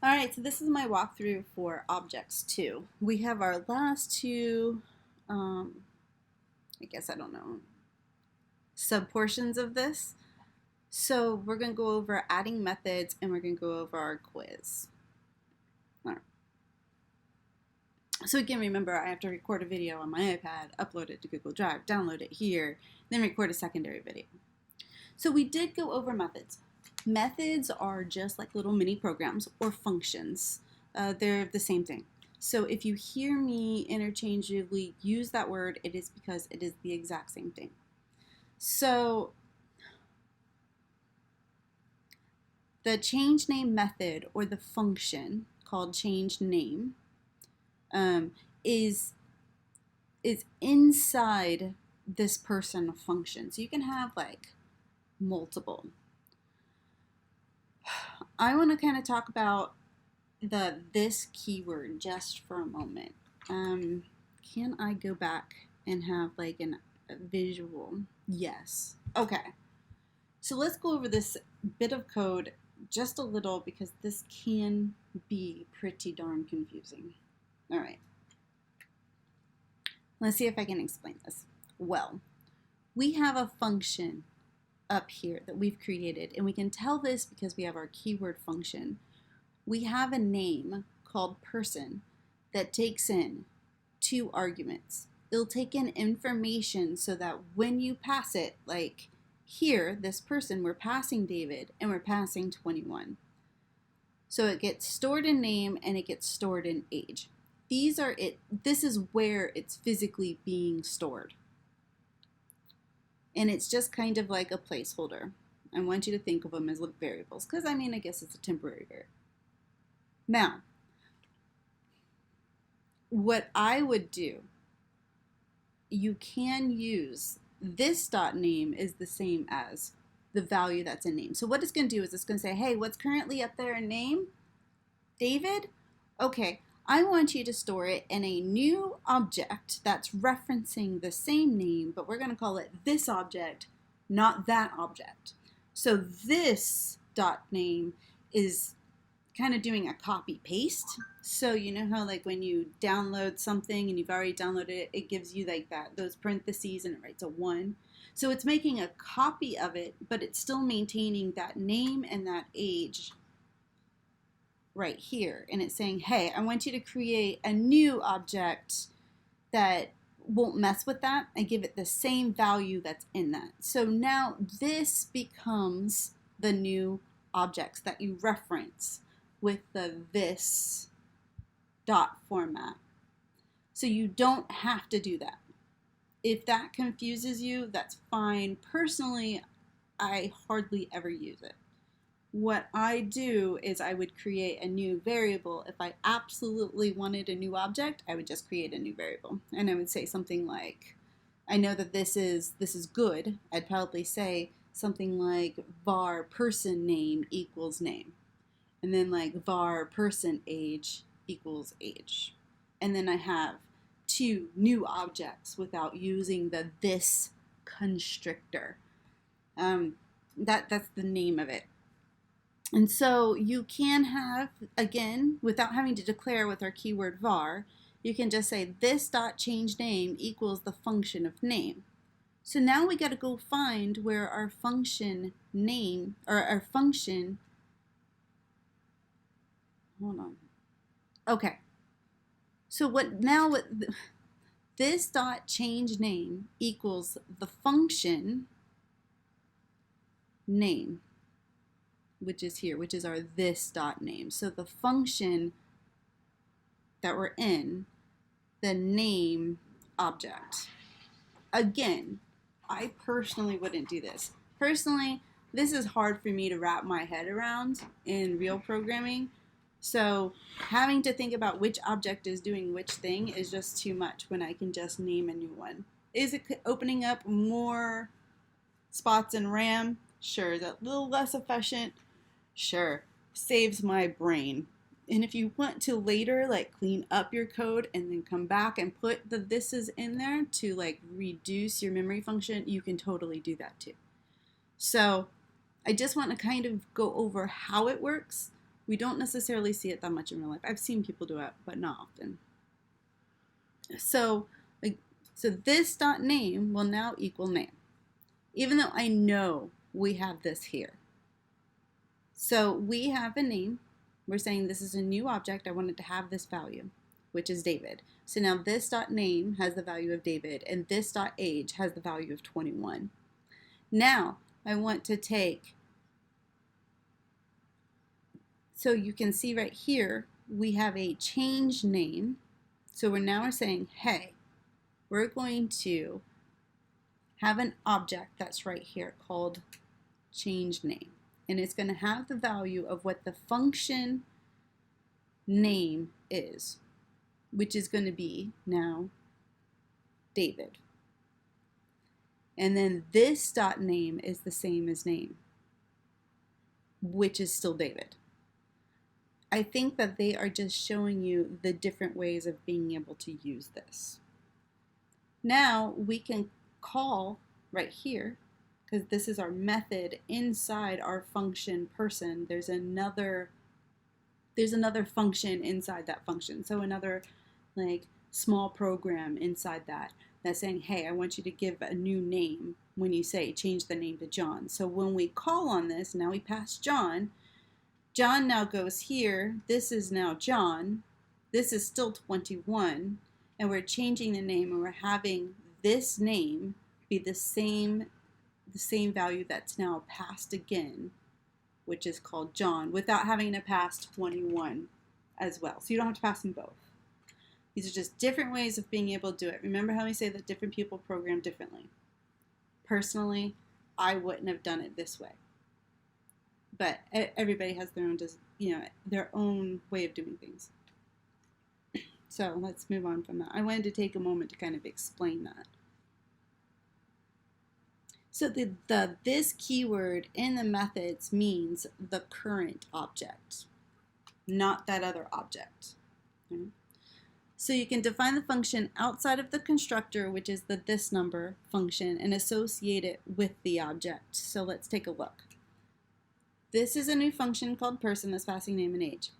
All right, so this is my walkthrough for objects 2. We have our last two, I guess I don't know, sub-portions of this. So we're going to go over adding methods and we're going to go over our quiz. All right. So again, remember I have to record a video on my iPad, upload it to Google Drive, download it here, then record a secondary video. So we did go over methods. Methods are just like little mini programs or functions. They're the same thing. So if you hear me interchangeably use that word, it is because it is the exact same thing. So the change name method or the function called change name is inside this person function. So you can have like multiple. I want to kind of talk about this keyword just for a moment. Can I go back and have like a visual? Yes. Okay. So let's go over this bit of code just a little because this can be pretty darn confusing. All right. Let's see if I can explain this. Well, we have a function up here that we've created, and we can tell this because we have our keyword function. We have a name called person that takes in 2 arguments. It'll take in information so that when you pass it, like here, this person, we're passing David and we're passing 21. So it gets stored in name and it gets stored in age. This is where it's physically being stored. And it's just kind of like a placeholder. I want you to think of them as variables because I guess it's a temporary variable. Now, what I would do, you can use this dot name is the same as the value that's in name. So what it's going to do is it's going to say, hey, what's currently up there in name? David? Okay, I want you to store it in a new object that's referencing the same name, but we're going to call it this object, not that object. So this dot name is kind of doing a copy paste. So you know how like when you download something and you've already downloaded it, it gives you like those parentheses and it writes a 1. So it's making a copy of it, but it's still maintaining that name and that age right here. And it's saying, hey, I want you to create a new object that won't mess with that and give it the same value that's in that. So now this becomes the new objects that you reference with the this dot format. So you don't have to do that. If that confuses you, that's fine. Personally, I hardly ever use it. What I do is I would create a new variable. If I absolutely wanted a new object, I would just create a new variable. And I would say something like, I know that this is good. I'd probably say something like var person name equals name. And then like var person age equals age. And then I have 2 new objects without using the this constructor. That's the name of it. And so you can have, again, without having to declare with our keyword var, you can just say this dot change name equals the function of name. So now we got to go find where our function name, or our function, hold on. Okay. So this dot change name equals the function name, which is here, which is our this dot name. So the function that we're in, the name object. Again, I personally wouldn't do this. Personally, this is hard for me to wrap my head around in real programming. So having to think about which object is doing which thing is just too much when I can just name a new one. Is it opening up more spots in RAM? Sure. Is that a little less efficient? Sure. Saves my brain. And if you want to later like clean up your code and then come back and put the this is in there to like reduce your memory function, you can totally do that too. So I just want to kind of go over how it works. We don't necessarily see it that much in real life. I've seen people do it, but not often. So, so this dot name will now equal name, even though I know we have this here. So we have a name. We're saying this is a new object. I want it to have this value, which is David. So now this dot name has the value of David, and this dot age has the value of 21. Now I want to take, so you can see right here, we have a change name. So we're now saying, hey, we're going to have an object that's right here called change name. And it's going to have the value of what the function name is, which is going to be now David. And then this dot name is the same as name, which is still David. I think that they are just showing you the different ways of being able to use this. Now we can call right here, because this is our method inside our function person. There's another function inside that function. So another like small program inside that's saying, hey, I want you to give a new name when you say change the name to John. So when we call on this, now we pass John. John now goes here. This is now John. This is still 21. And we're changing the name, and we're having this name be the same value that's now passed again, which is called John, without having to pass 21 as well. So you don't have to pass them both. These are just different ways of being able to do it. Remember how we say that different people program differently. Personally, I wouldn't have done it this way. But everybody has their own, their own way of doing things. So let's move on from that. I wanted to take a moment to kind of explain that. So this keyword in the methods means the current object, not that other object. Okay? So you can define the function outside of the constructor, which is the this number function, and associate it with the object. So let's take a look. This is a new function called person that's passing name and age.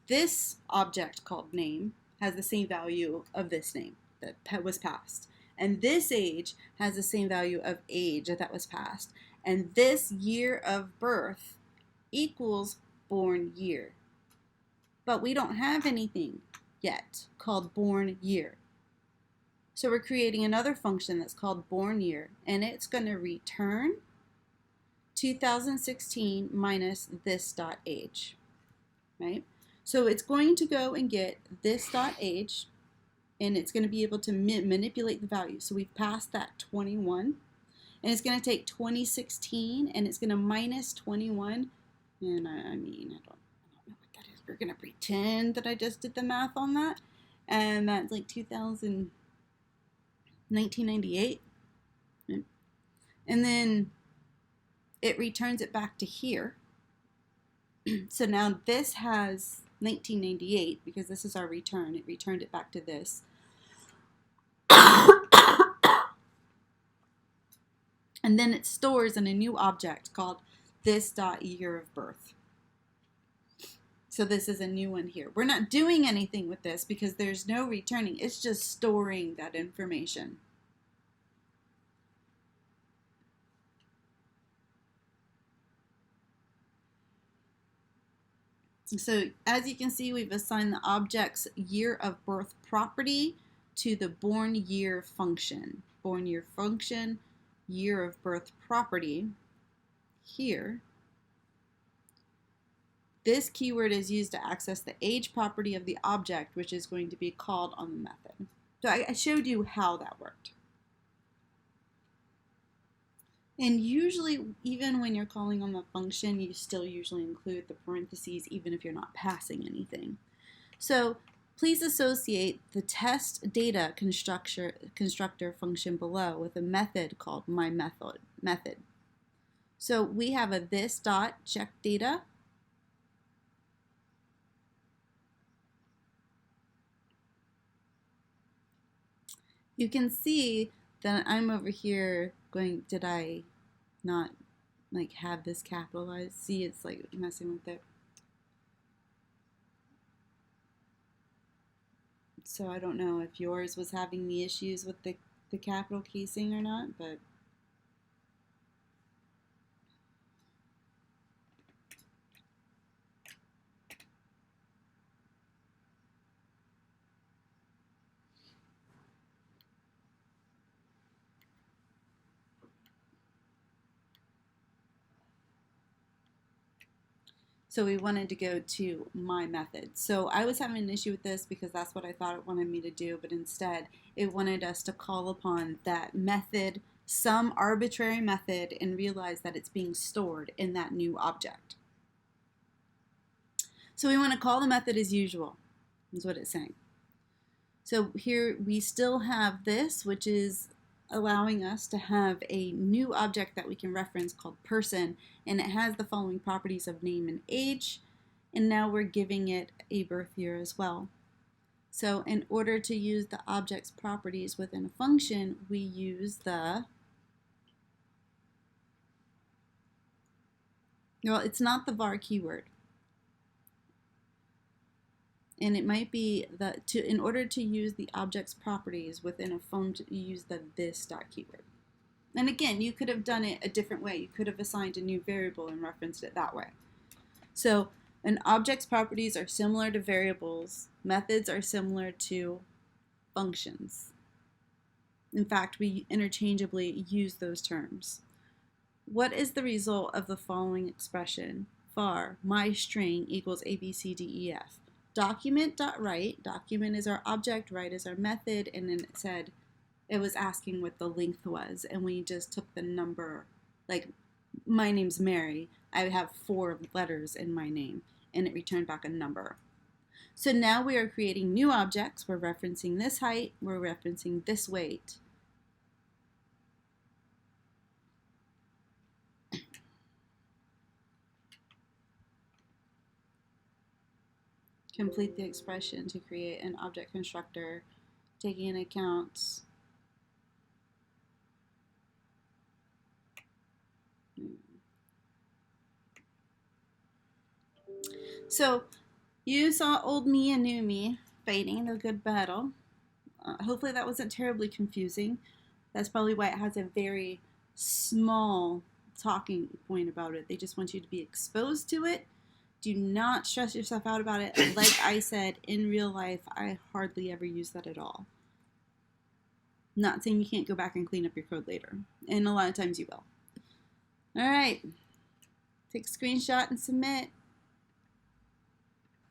This object called name has the same value of this name that was passed. And this age has the same value of age that was passed. And this year of birth equals born year. But we don't have anything yet called born year. So we're creating another function that's called born year, and it's going to return 2016 minus this dot age, right? So it's going to go and get this dot age, and it's going to be able to manipulate the value. So we've passed that 21, and it's going to take 2016, and it's going to minus 21, and I don't know what that is. We're going to pretend that I just did the math on that, and that's like 1998, right? And then it returns it back to here. So now this has 1998, because this is our return. It returned it back to this. And then it stores in a new object called this dot year of birth. So this is a new one here. We're not doing anything with this because there's no returning. It's just storing that information. So as you can see, we've assigned the object's year of birth property to the born year function. Born year function, year of birth property here. This keyword is used to access the age property of the object, which is going to be called on the method. So I showed you how that worked. And usually, even when you're calling on the function, you still usually include the parentheses, even if you're not passing anything. So please associate the test data constructor function below with a method called myMethod. So we have a this dot check data. You can see that I'm over here going, did I not like have this capitalized? See, it's like messing with it. So I don't know if yours was having the issues with the capital casing or not, but so we wanted to go to my method. So I was having an issue with this because that's what I thought it wanted me to do, but instead it wanted us to call upon that method, some arbitrary method, and realize that it's being stored in that new object. So we want to call the method as usual, is what it's saying. So here we still have this, which is allowing us to have a new object that we can reference called person, and it has the following properties of name and age, and now we're giving it a birth year as well. So in order to use the object's properties within a function, we use well, it's not the var keyword. And it might be that in order to use the object's properties within a function, you use the this dot keyword. And again, you could have done it a different way. You could have assigned a new variable and referenced it that way. So an object's properties are similar to variables. Methods are similar to functions. In fact, we interchangeably use those terms. What is the result of the following expression? Var my string equals ABCDEF. Document.write, document is our object, write is our method, and then it said it was asking what the length was, and we just took the number, like my name's Mary, I have 4 letters in my name, and it returned back a number. So now we are creating new objects. We're referencing this height, we're referencing this weight. Complete the expression to create an object constructor, taking into account so you saw old me and new me fighting a good battle. Hopefully that wasn't terribly confusing. That's probably why it has a very small talking point about it. They just want you to be exposed to it. Do not stress yourself out about it. Like I said, in real life, I hardly ever use that at all. Not saying you can't go back and clean up your code later. And a lot of times you will. All right. Take a screenshot and submit.